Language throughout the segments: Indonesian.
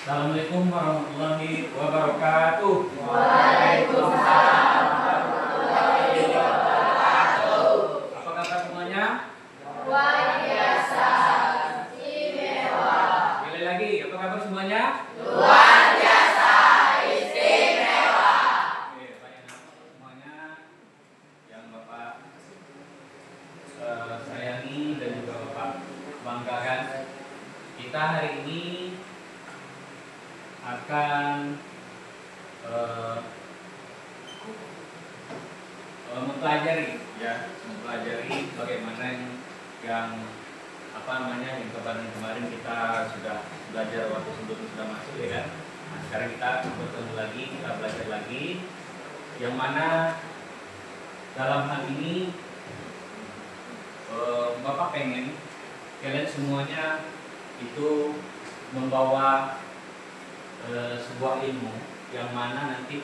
Assalamualaikum warahmatullahi wabarakatuh. Waalaikumsalam warahmatullahi wabarakatuh. Apa kabar semuanya? Luar biasa, istimewa. Sekali lagi, apa kabar semuanya? Luar biasa, istimewa. Oke, banyak semuanya yang Bapak sayangi dan juga Bapak banggakan. Kita hari ini akan mempelajari bagaimana yang kemarin kita sudah belajar waktu sebelum sudah masuk, ya kan. Nah, sekarang kita bertemu lagi, kita belajar lagi, yang mana dalam hal ini Bapak pengen kalian semuanya itu membawa sebuah ilmu yang mana nanti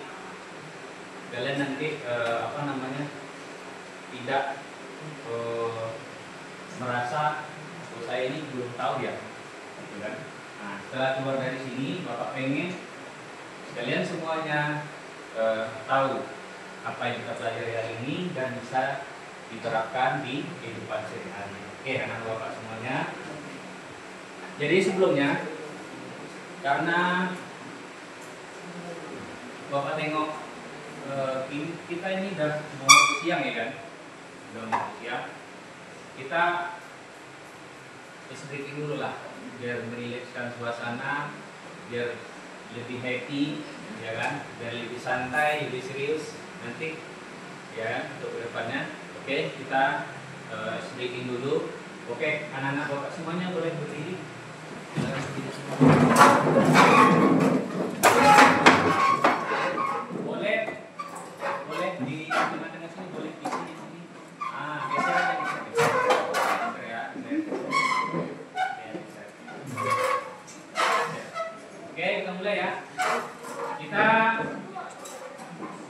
kalian tidak merasa saya ini belum tahu ya, gitu kan. Nah, setelah keluar dari sini Bapak pengen kalian semuanya tahu apa yang kita pelajari hari ini dan bisa diterapkan di kehidupan sehari-hari. Oke, anak Bapak semuanya. Jadi sebelumnya, karena Bapak tengok kita ini udah mau siang, ya kan? Udah mau siang. Kita sedikit dulu lah, biar merilekskan suasana, biar lebih happy, ya kan? Biar lebih santai, lebih serius nanti, ya, untuk kedepannya. Oke, kita sedikit dulu. Oke, anak-anak Bapak semuanya boleh berdiri. Boleh di tengah-tengah sini, boleh di sini. Geser aja, geser ya. Oke, kita mulai ya. Kita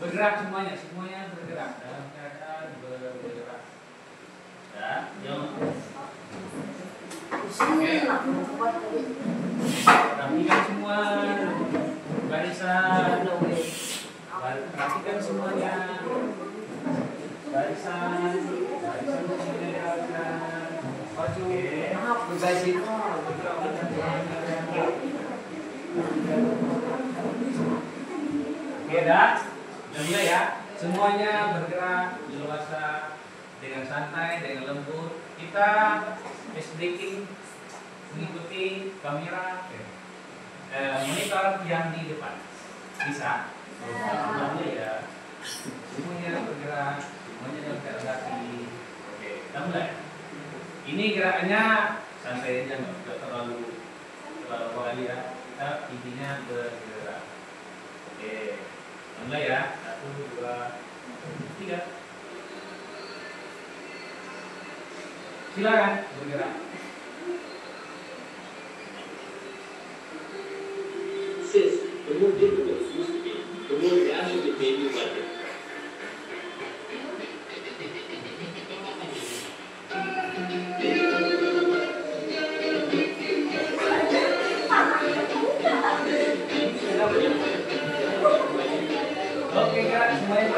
bergerak semuanya bergerak dalam keadaan bergerak. Ya, Oke. Rapikan semua barisan. Perhatikan semuanya. Barisan semuanya. Maaf, berbagi. Oke, dah. Mulai ya. Semuanya bergerak leluasa dengan santai, dengan lembut. Kita sedikit mengikuti kamera monitor yang di depan. Bisa? Ya. Semuanya bergerak, semuanya dalam keadaan rapi. Oke, kita mulai. Ini gerakannya santai aja, nggak terlalu kali ya. Kita intinya bergerak. Oke, kita mulai ya. 1, 2, 3. Silakan bergerak. Sis, the more difficult it used to be, the more natural it made you like it. Oke, gerak semuanya.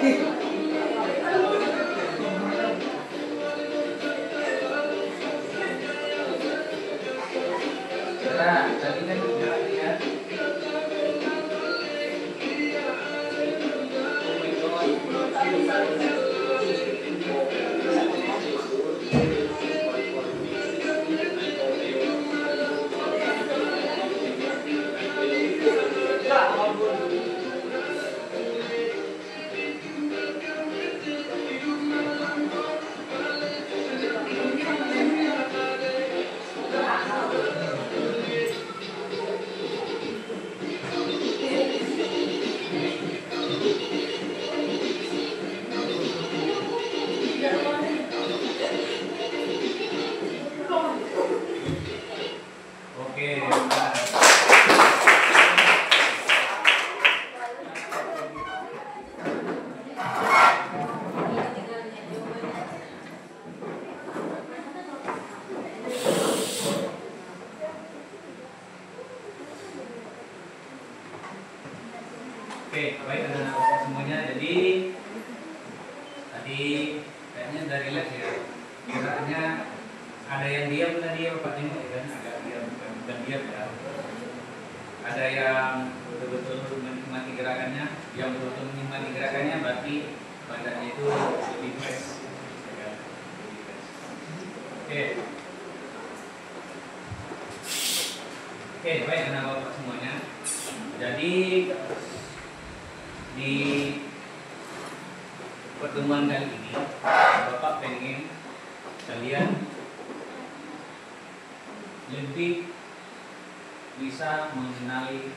Tadi kan ya. Oke, Oke, baik anak-anak semuanya. Jadi tadi kayaknya udah relax ya. Kiraannya ada yang diam tadi ya Pak Timo kan, agak diam bukan diam ya. Ada yang betul-betul menikmati gerakannya, yang betul-betul menikmati gerakannya berarti badannya itu lebih fresh. Ya, lebih fresh. Oke. Oke, baik anak-anak semuanya. Jadi di pertemuan kali ini Bapak pengen kalian lebih bisa mengenali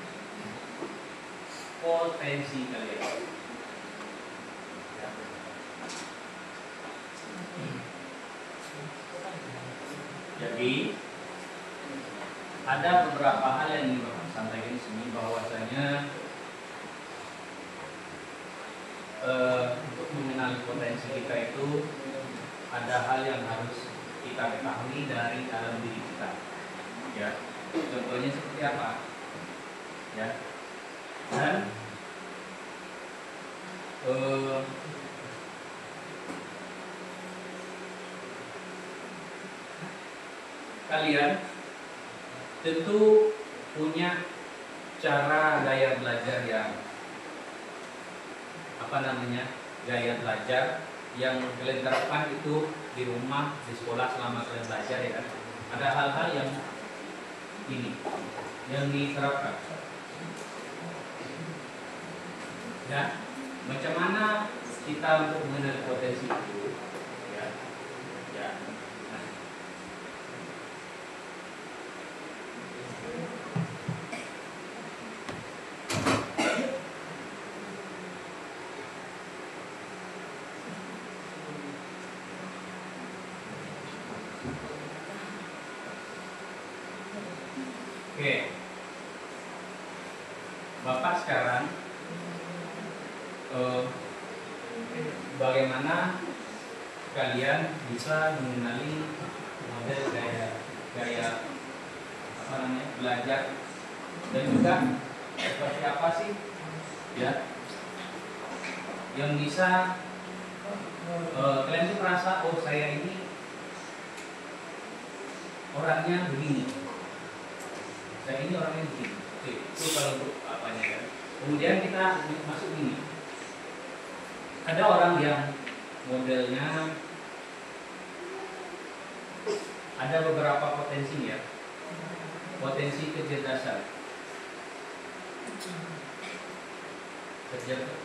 potensi kalian. Jadi ada beberapa hal yang ingin Bapak sampaikan di sini, bahwasanya untuk mengenali potensi kita itu ada hal yang harus kita ketahui dari dalam diri kita. Ya, contohnya seperti apa? Ya, dan kalian tentu punya cara gaya belajar yang gaya belajar yang kalian terapkan itu di rumah, di sekolah selama kalian belajar ya kan. Ada hal-hal yang ini yang diterapkan. Ya, macam mana kita untuk mengenali potensi itu? Ya, ya. Nah. Oke, Bapak sekarang bagaimana kalian bisa mengenali model gaya belajar, dan juga seperti apa sih ya yang bisa kalian tuh merasa, oh saya ini orangnya begini, saya ini orangnya begini. Oke, itu kalau untuk apanya kan. Kemudian kita masuk ini. Ada orang yang modelnya ada beberapa potensi ya. Potensi kecerdasan.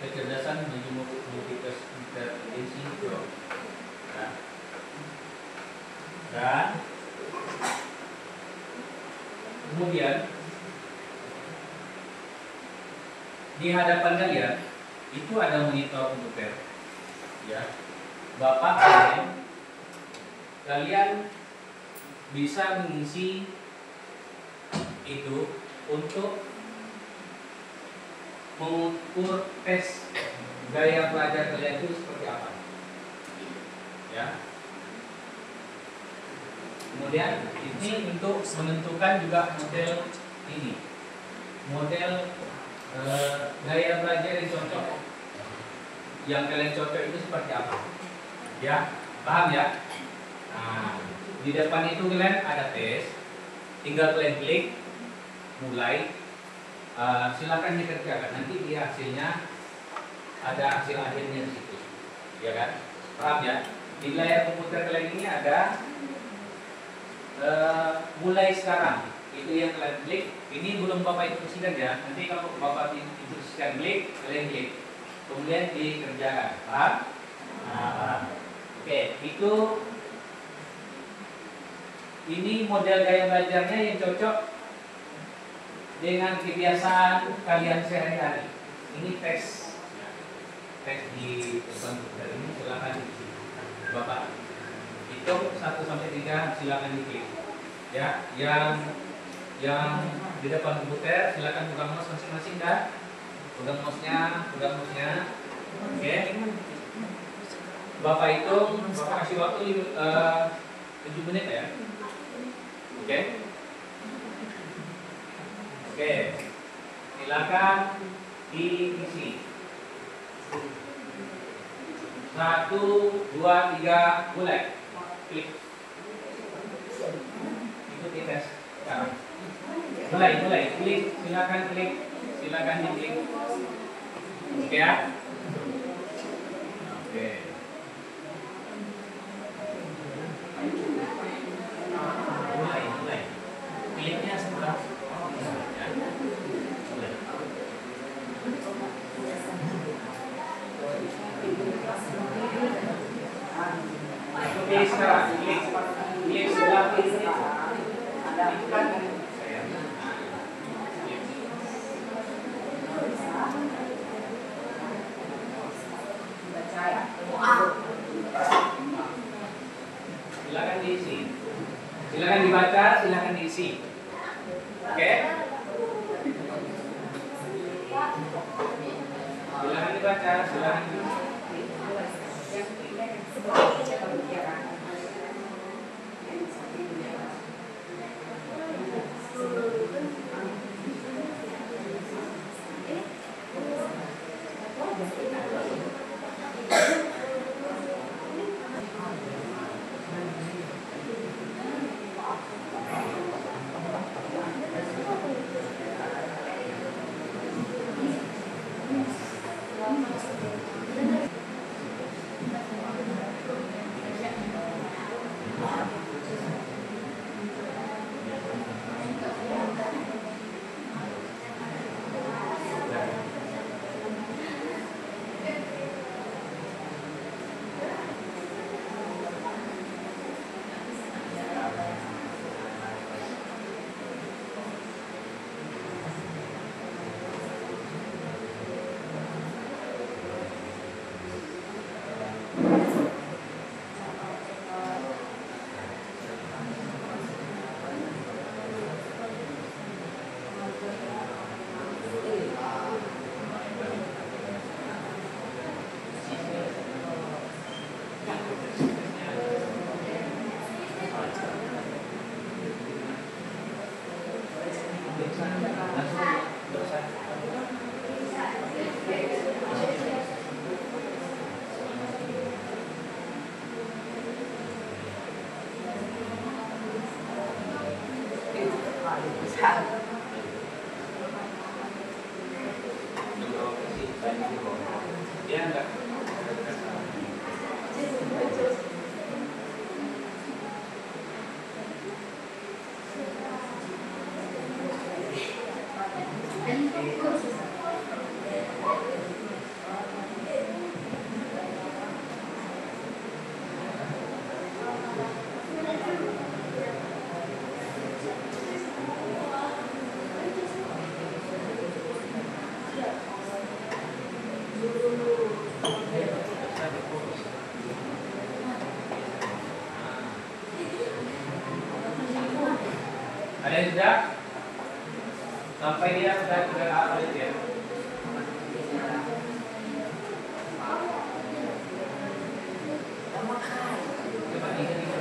Kecerdasan multi-intelligensi dan kemudian di hadapan kalian itu ada monitor komputer, ya. Bapak kalian bisa mengisi itu untuk mengukur tes gaya belajar kalian itu seperti apa, ya. Kemudian ini untuk menentukan juga model ini, model gaya belajar yang cocok yang kalian cocok itu seperti apa. Ya, paham ya? Nah, di depan itu kalian ada tes, tinggal kalian klik, mulai, silakan dikerjakan. Nanti di hasilnya ada hasil akhirnya di situ, ya kan? Paham ya? Di layar komputer kalian ini ada mulai sekarang. Itu yang kalian klik. Ini belum Bapak instruksikan ya. Nanti kalau Bapak instruksikan klik, kalian klik. Kemudian dikerjakan. Paham? Nah, paham. Oke, itu ini model gaya belajarnya yang cocok dengan kebiasaan kalian sehari-hari. Ini tes di komputer ini, silakan diisi. Bapak hitung 1 sampai 3, silakan diklik. Ya, yang di depan komputer silakan pegang mouse masing-masing dah. Pegang mouse-nya. Oke. Bapak hitung, Bapak kasih waktu 7 menit ya. Oke. Oke. Silakan diisi. 1, 2, 3, mulai. Klik. Ikuti tes sekarang. Mulai. Klik. Silakan klik. Silakan diklik. Oke ya. Oke. Mulai. Kliknya sebelah. Ya. Mulai. Ikuti sekarang. Klik sebelah kiri. Silakan diisi. Silakan dibaca, silakan diisi. Oke? Silakan dibaca, silakan diisi. Ya enggak. Ada yang sudah? Sampai dia sudah apa itu ya? Coba ingat.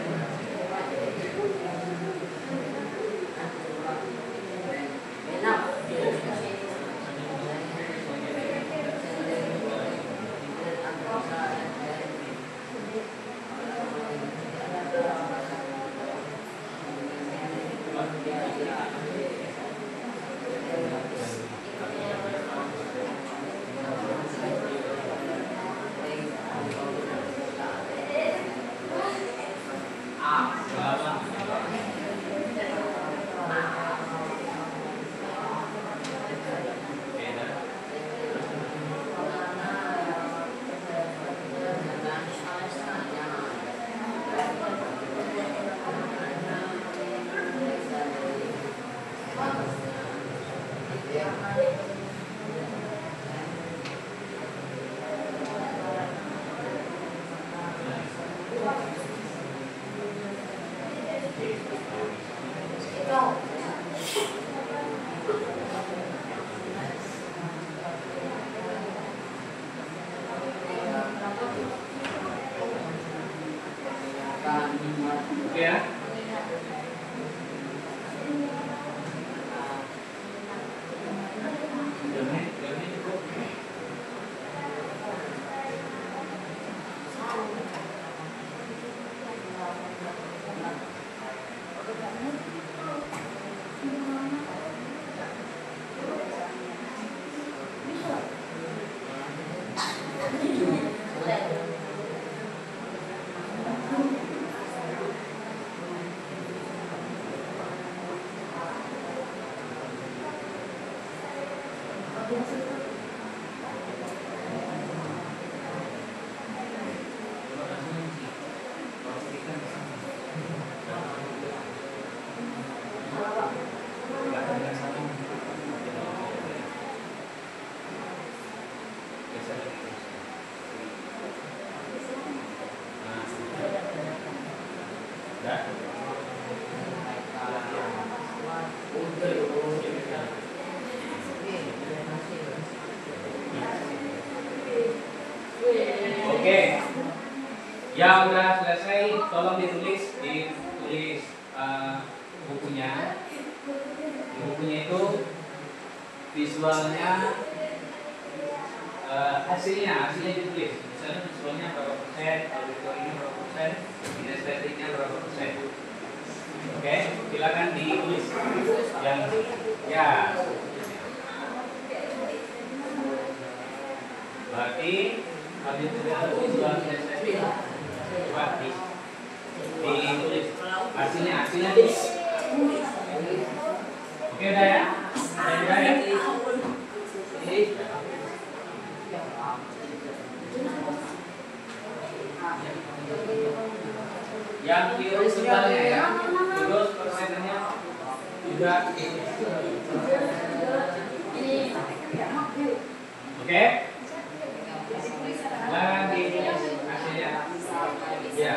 Oke ya. Jamnya cukup. Oke, yang udah selesai tolong ditulis bukunya. Di bukunya itu visualnya, hasilnya ditulis. Misalnya visualnya berapa persen, auditornya berapa persen, kinestetiknya berapa persen. Oke, silakan ditulis. Yang ya. Berarti auditorial visual kinestetik coba ditulis hasilnya ditulis. Oke, udah ya? Udah ya? Yang diurus sebenarnya ya, terus persennya juga. Oke? Silakan ditulis hasilnya. Ya.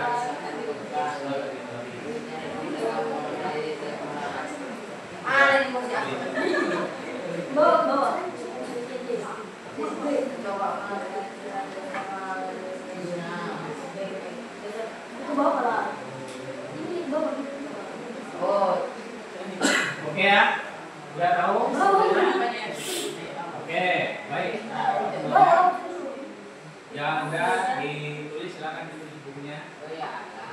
Oke ya? Udah tahu? Oke, baik. Yang enggak ditulis silakan ditulis bukunya.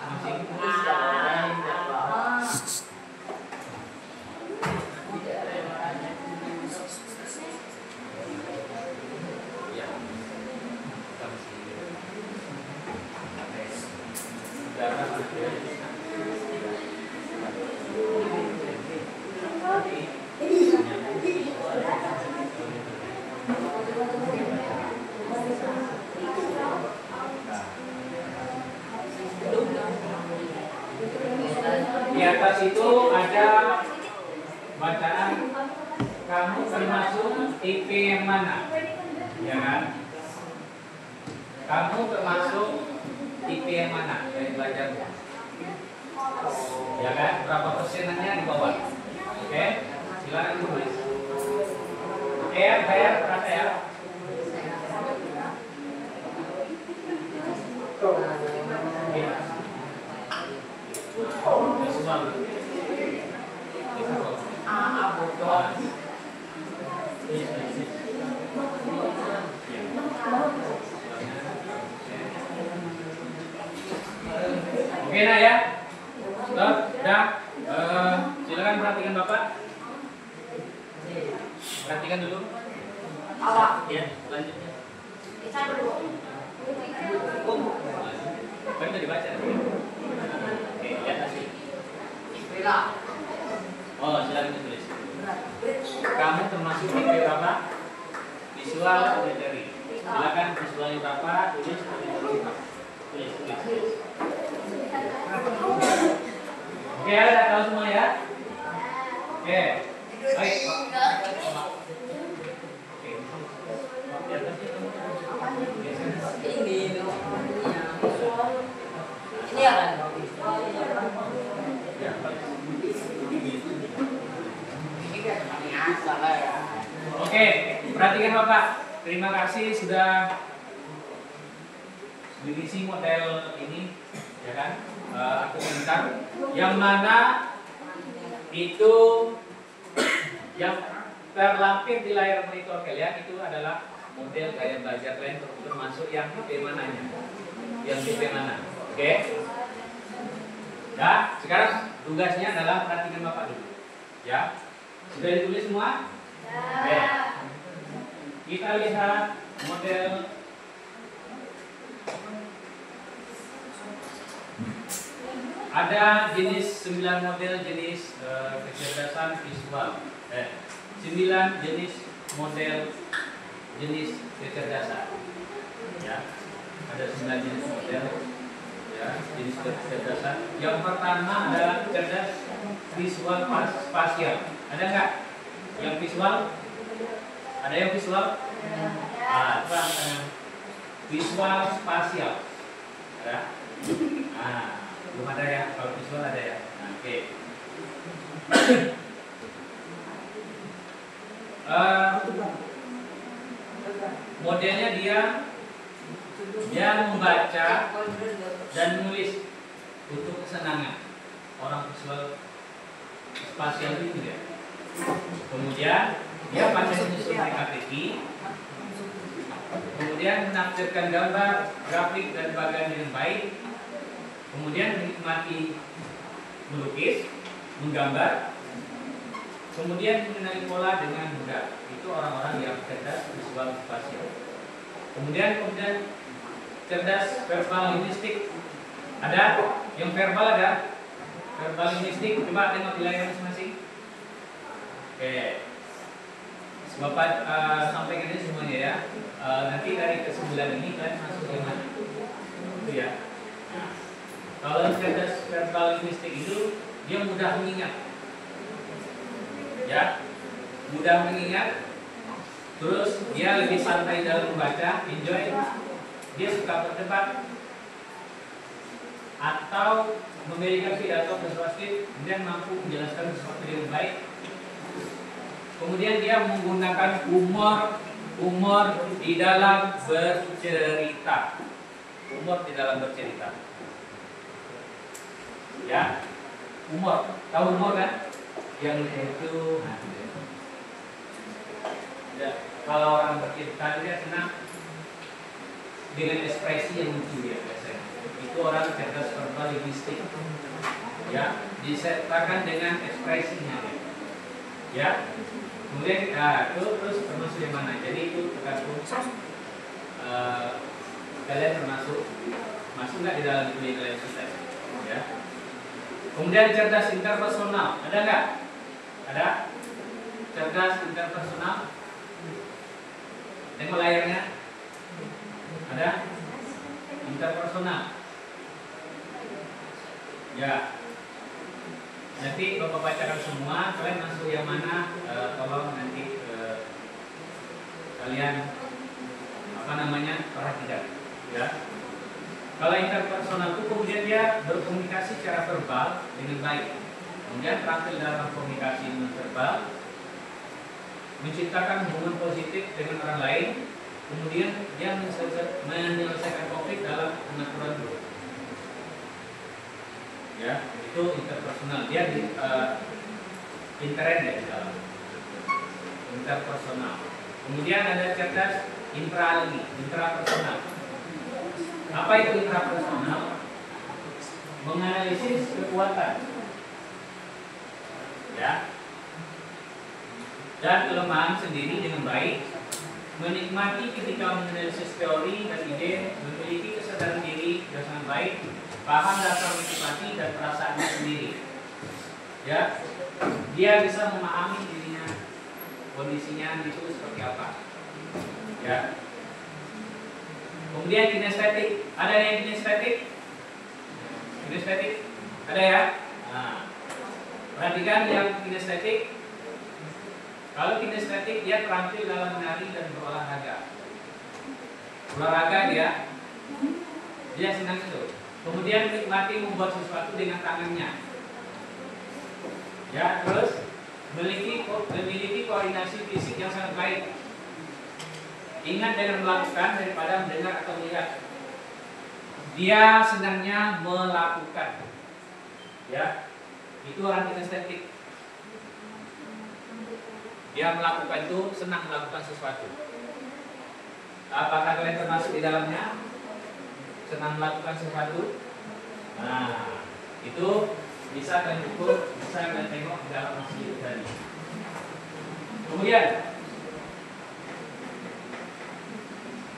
Masing tulis ya. Di atas itu ada bacaan kamu termasuk IP yang mana, ya kan? Kamu termasuk IP yang mana dari belajarnya, ya kan? Berapa persenannya di bawah? Oke, silakan tulis. Oke ya, bayar berapa ya? Oke nah ya, sudah. Silakan perhatikan Bapak. Perhatikan dulu. Awak. Ya, selanjutnya. Kan udah dibaca. Oke, lihat hasil. Oh, silakan ditulis. Kamu termasuk IP berapa? Visual auditory. Silakan visualnya berapa? Tulis auditory berapa? Tulis. Oke, udah tahu semua ya? Oke. Baik. Ini ya kan? Oke, perhatikan Bapak. Terima kasih sudah mengisi model ini. ya kan? Aku komentar yang mana itu yang terlampir di layar monitor kalian itu adalah model gaya belajar kalian termasuk yang tipe mananya, yang tipe mana, oke? Ya, sekarang tugasnya adalah perhatikan Bapak dulu, ya. Sudah ditulis semua? Oke. Kita lihat model ada jenis 9 model jenis kecerdasan visual. 9 jenis model jenis kecerdasan. Ya. Ada 9 jenis model ya, jenis kecerdasan. Yang pertama adalah cerdas visual spasial. Ada enggak? Yang visual? Ada yang visual? Terang. Visual spasial. Ada? Belum ada ya. Kalau visual ada ya. Oke. Modelnya dia membaca dan menulis untuk kesenangan. Orang visual spasial itu ya. Kemudian dia pandai menyusun teka-teki. Kemudian menafsirkan gambar, grafik dan bagan dengan baik. Kemudian menikmati melukis, menggambar. Kemudian mengenali pola dengan mudah. Itu orang-orang yang cerdas visual spasial. Kemudian cerdas verbal linguistik. Ada? Yang verbal ada? Verbal linguistik. Coba tengok di layar masing-masing. Oke. Bapak sampaikan ini semuanya ya. Nanti dari ke-9 ini kalian masuk ke mana? Itu ya. Nah, kalau cerdas verbal linguistik itu dia mudah mengingat. Ya, mudah mengingat. Terus dia lebih santai dalam membaca, enjoy. Dia suka berdebat atau memberikan pidato persuasif, kemudian mampu menjelaskan sesuatu dengan baik. Kemudian dia menggunakan humor di dalam bercerita. Humor di dalam bercerita. Ya, humor. Tahu humor kan? Yang lucu. Ya, kalau orang bercerita dia senang dengan ekspresi yang lucu ya biasanya. Itu orang cerdas verbal linguistik. Ya, disertakan dengan ekspresinya. Ya. Kemudian terus termasuk yang mana? Jadi itu tergantung kalian termasuk masuk nggak di dalam nilai kita? Ya. Kemudian cerdas interpersonal, ada nggak? Ada? Cerdas interpersonal. Tengok layarnya. Ada? Interpersonal. Ya. Nanti Bapak bacakan semua, kalian masuk yang mana, tolong nanti kalian perhatikan, ya. Kalau interpersonal itu kemudian dia berkomunikasi secara verbal dengan baik, kemudian terampil dalam komunikasi non verbal, menciptakan hubungan positif dengan orang lain, kemudian dia menyelesaikan konflik dalam pengaturan grup. Ya, itu interpersonal. Dia di intern ya di dalam interpersonal. Kemudian ada cerdas intrapersonal. Apa itu intrapersonal? Menganalisis kekuatan, ya, dan kelemahan sendiri dengan baik, menikmati ketika menganalisis teori dan ide, memiliki kesadaran diri yang sangat baik, paham dasar motivasi dan perasaannya sendiri. Ya, dia bisa memahami dirinya, kondisinya itu seperti apa. Ya. Kemudian kinestetik, ada yang kinestetik? Kinestetik, ada ya? Nah, perhatikan yang kinestetik. Kalau kinestetik dia terampil dalam menari dan berolahraga. Olahraga dia senang itu. Kemudian menikmati membuat sesuatu dengan tangannya. Ya, terus memiliki koordinasi fisik yang sangat baik. Ingat dengan melakukan daripada mendengar atau melihat. Dia senangnya melakukan. Ya, itu orang kinestetik. Dia melakukan itu, senang melakukan sesuatu. Apakah kalian termasuk di dalamnya? Senang melakukan sesuatu? Nah, itu bisa kalian ukur, bisa kalian tengok di dalam hasil tadi. Kemudian,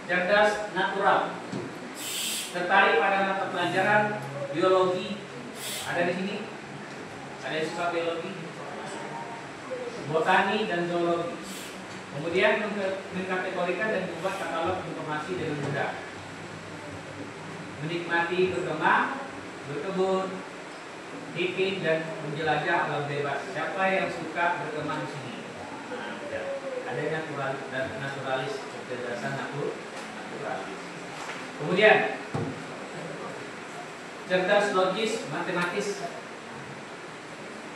cerdas natural. Tertarik pada mata pelajaran biologi. Ada di sini? Ada yang suka biologi? Botani dan zoologi. Kemudian mengkategorikan dan membuat katalog informasi dengan mudah. Menikmati berkembang, berkebun, hiking dan menjelajah alam bebas. Siapa yang suka berkembang di sini? Nah, ada naturalis, kecerdasan naturalis. Kemudian cerdas logis, matematis.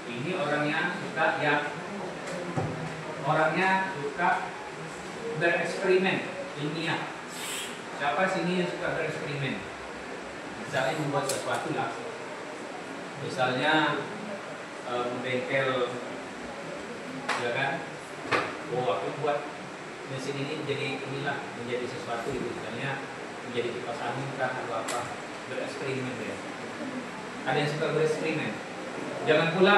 Ini orangnya suka bereksperimen ilmiah. Siapa sini yang suka bereksperimen? Misalnya membuat sesuatu lah. Misalnya membengkel, ya kan? Oh, aku buat mesin ini menjadi sesuatu itu, misalnya menjadi kipas angin kan atau apa, bereksperimen ya. Ada yang suka bereksperimen. Jangan pula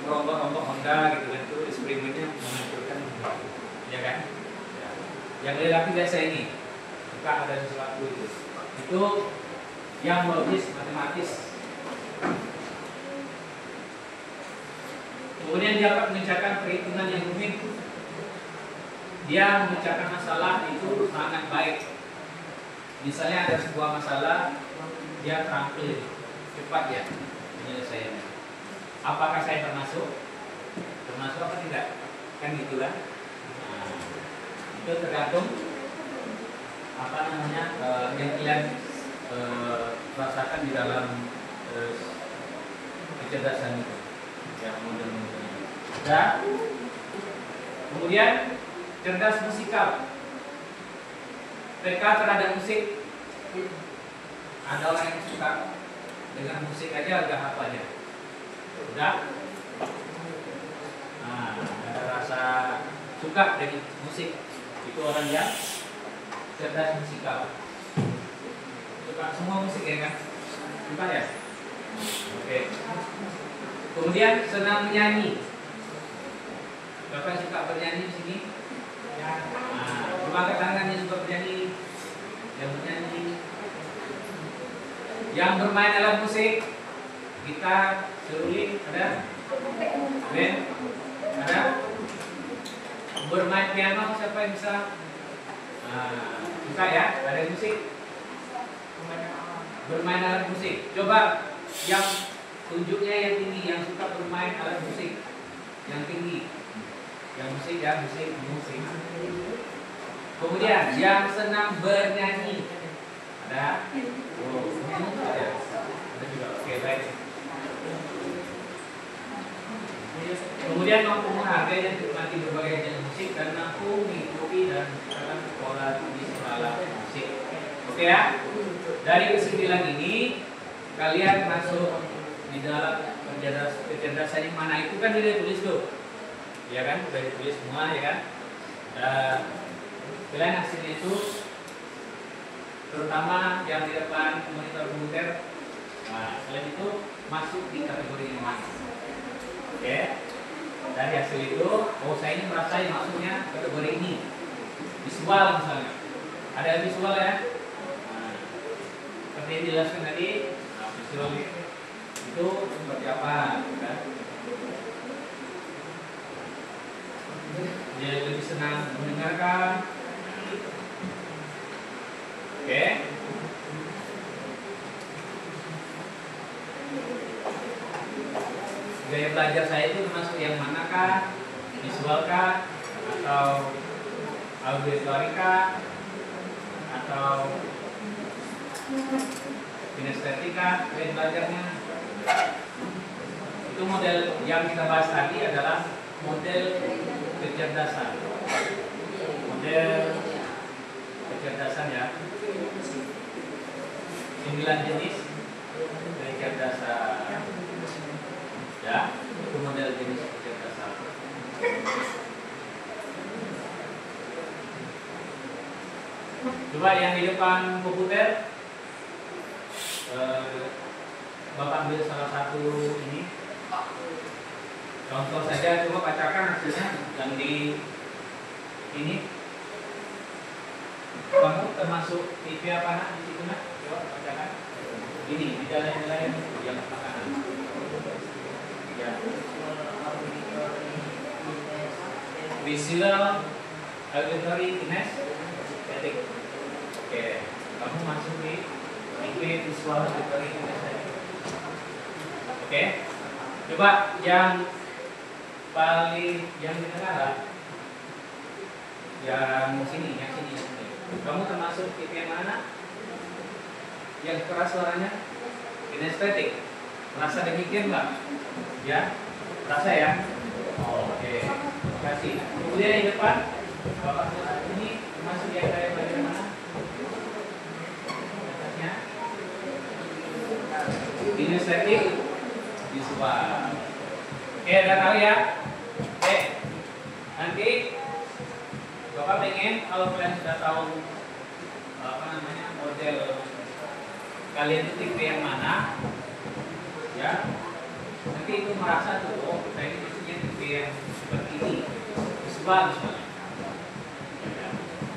merombak-rombak Honda gitu kan, itu eksperimennya menghancurkan, ya kan? Ya. Yang lelaki biasa ini suka ada sesuatu itu. Itu yang logis, matematis. Kemudian dia dapat mengerjakan perhitungan yang rumit. Dia memecahkan masalah itu sangat baik. Misalnya ada sebuah masalah, dia terampil cepat ya penyelesaiannya. Apakah saya termasuk? Termasuk apa tidak? Kan gitu kan? Nah, itu tergantung apa namanya yang kalian rasakan di dalam kecerdasan itu, yang model-modelnya. Dan kemudian cerdas musikal. PK terhadap musik. Ada orang yang suka dengan musik aja udah hafalnya. Udah. Nah, ada rasa suka dengan musik. Itu orang yang cerdas musikal. Suka semua musik ya kan? Suka ya? Oke. Kemudian senang menyanyi. Siapa yang suka bernyanyi di sini? Nah, coba angkat tangan yang suka bernyanyi, yang bernyanyi, yang bermain alat musik, gitar, seruling, ada? Band, ada? Bermain piano, siapa yang bisa? Nah, suka ya? Ada musik? Bermain alat musik. Coba yang tunjuknya yang tinggi, yang suka bermain alat musik, yang tinggi. Yang musik ya, musik. Kemudian yang senang bernyanyi. Ada? Oh, nyanyi ada. Ada juga. Oke, baik. Kemudian mampu menghargai dan menikmati berbagai jenis musik dan mampu mengikuti dan menciptakan pola di skala musik. Oke ya? Dari kesembilan ini kalian masuk di dalam kecerdasan yang mana itu kan dia tulis tuh. Ya kan, sudah ditulis semua ya kan. Kalian hasilnya itu terutama yang di depan monitor komputer. Nah, kalian itu masuk di kategori yang mana? Oke. Dari hasil itu, oh saya ini merasa yang masuknya kategori ini. Visual misalnya. Ada visual ya? Nah, seperti yang dijelaskan tadi, nah, visual itu seperti apa? Kan? Dia lebih senang mendengarkan. Oke. Gaya belajar saya itu termasuk yang manakah? Visualkah? Atau auditorika? Atau kinestetika? Gaya belajarnya? Itu model yang kita bahas tadi adalah model kecerdasan. Model kecerdasan ya. 9 jenis kecerdasan. Ya, itu model jenis kecerdasan. Coba yang di depan komputer, Bapak ambil salah satu ini. Contoh saja, coba bacakan hasilnya yang di ini. Kamu termasuk TV apa nak di situ nak? Coba bacakan. Ini nilai-nilai yang makanan. Ya. Visual, auditory, kinesthetic. Oke, kamu masuk di IP visual, auditory, kinesthetic. Oke. Coba yang paling yang di tengah, yang sini. Kamu termasuk tipe yang mana? Yang keras suaranya? Kinesthetik. Merasa demikian nggak? Ya, merasa ya? Oke, terima kasih. Kemudian yang depan, Bapak ini termasuk yang kayak bagian mana? Atasnya? Kinesthetik, visual. Oke, udah tahu ya? Oke, nanti Bapak pengen kalau kalian sudah tahu model kalian itu tipe yang mana, ya, nanti itu merasa tuh, oh, saya ini maksudnya tipe yang seperti ini, visual misalnya.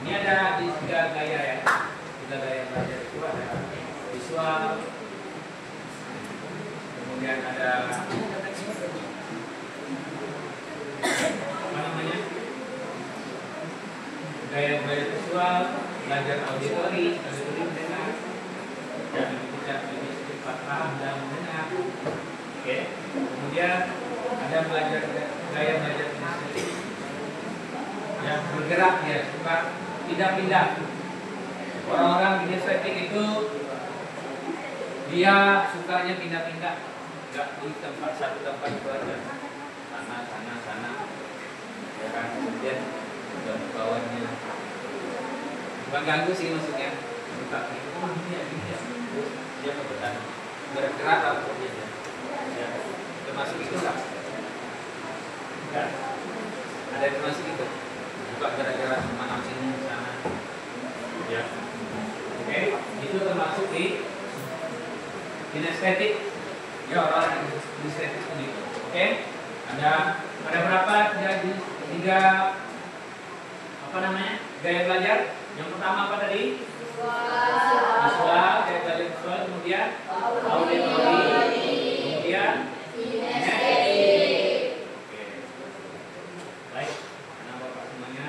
Ini ada di 3 gaya ya, 3 gaya belajar itu ada visual, kemudian ada gaya visual, belajar auditori mendengar, dan tidak lebih cepat paham dan mendengar. Oke. Kemudian ada belajar gaya belajar kinesthetik, yang bergerak, ya, suka pindah-pindah. Orang-orang kinesthetik itu dia sukanya pindah-pindah, nggak di satu tempat itu aja, sana, ya kan. Kemudian bawahnya bukan ganggu sih maksudnya, buka gitu, oh ini ya, dia kebetulan bergerak atau dia, ya, termasuk itu nggak? Enggak, ada termasuk itu, buka gerak-gerak mana sini sana, ya, oke, itu termasuk di kinesthetik, ya, orang kinesthetik begitu, oke, ada berapa? Tiga gaya belajar. Yang pertama apa tadi? Visual, gaya belajar visual, kemudian auditori, kemudian kinesthetik. Oke. Baik, karena Bapak semuanya.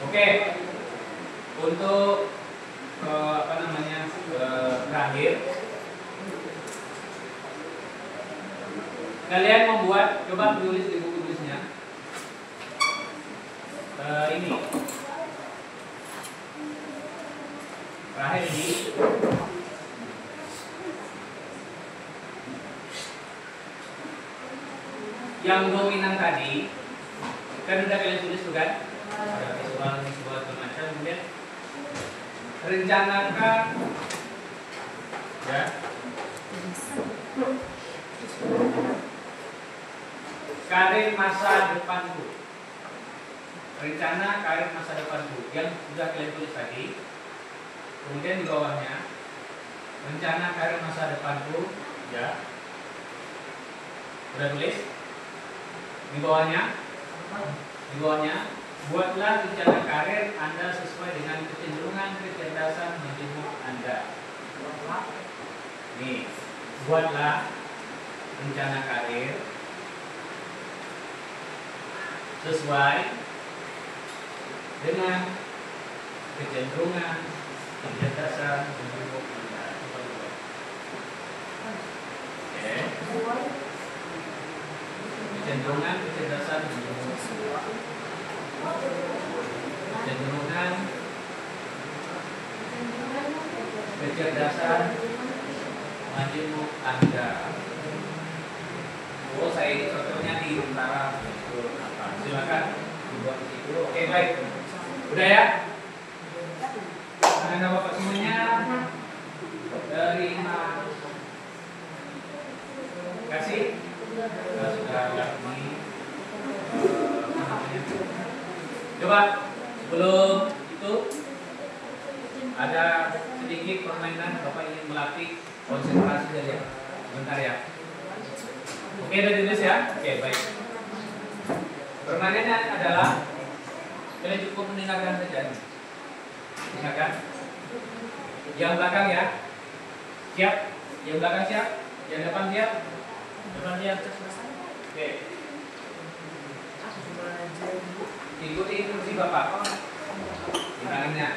Oke, untuk terakhir, kalian membuat, coba tulis di buku tulisnya, ini terakhir ini yang dominan tadi, kan udah kalian tulis tuh kan? Ada visual macam, kemudian rencanakan, ya, karir masa depanku. Rencana karir masa depanku yang sudah kalian tulis tadi. Kemudian di bawahnya rencana karir masa depanku, ya, sudah tulis. Di bawahnya buatlah rencana karir Anda sesuai dengan kecenderungan kecerdasan menjemput Anda. Nih, buatlah rencana karir sesuai dengan kecenderungan kecerdasan menjemput Anda. Oke. Kecenderungan kecerdasan menjemput Anda. Kecenderungan kecerdasan majemuk Anda. Oh, saya ini contohnya di Tentara. Silakan dibuat di situ. Oke, baik. Udah ya? Anda Bapak semuanya terima kasih. Kita sudah ini. Coba sebelum itu ada sedikit permainan. Bapak ingin melatih konsentrasi saja. Sebentar ya. Oke, udah ditulis ya? Oke, baik. Permainannya adalah kalian cukup mendengarkan saja. Dengarkan. Yang belakang ya. Siap? Yang belakang siap? Yang depan siap? Depan siap. Oke. Ikuti instruksi Bapak. Di tangannya.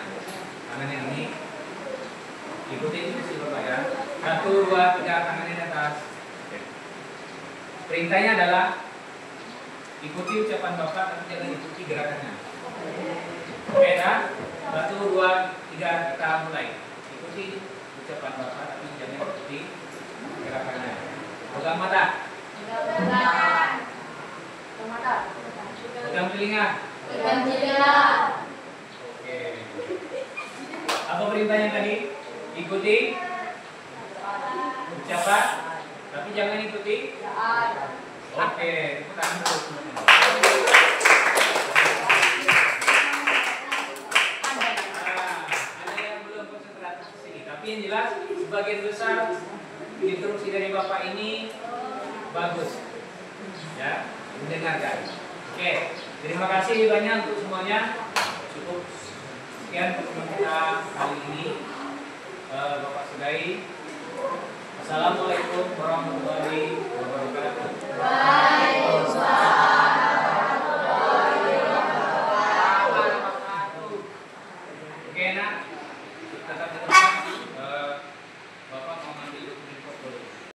Tangan yang ini. Ikuti instruksi Bapak ya. 1, 2, 3, tangannya di atas. Oke. Perintahnya adalah ikuti ucapan Bapak, tapi jangan ikuti gerakannya. Oke, nah? 1, 2, 3, kita mulai. Ikuti ucapan Bapak, tapi jangan ikuti gerakannya. Pegang mata. Pegang telinga. Oke. Apa perintahnya tadi? Ikuti ucapan, tapi jangan ikuti. Oke, tepuk tangan dulu semuanya. Ada yang belum konsentrasi di sini, tapi yang jelas sebagian besar instruksi dari Bapak ini bagus. Ya, mendengarkan. Oke, terima kasih banyak untuk semuanya. Cukup sekian pertemuan kita kali ini. Bapak sudahi. Assalamualaikum warahmatullahi wabarakatuh. Waalaikumsalam. Oke, nak. Tetap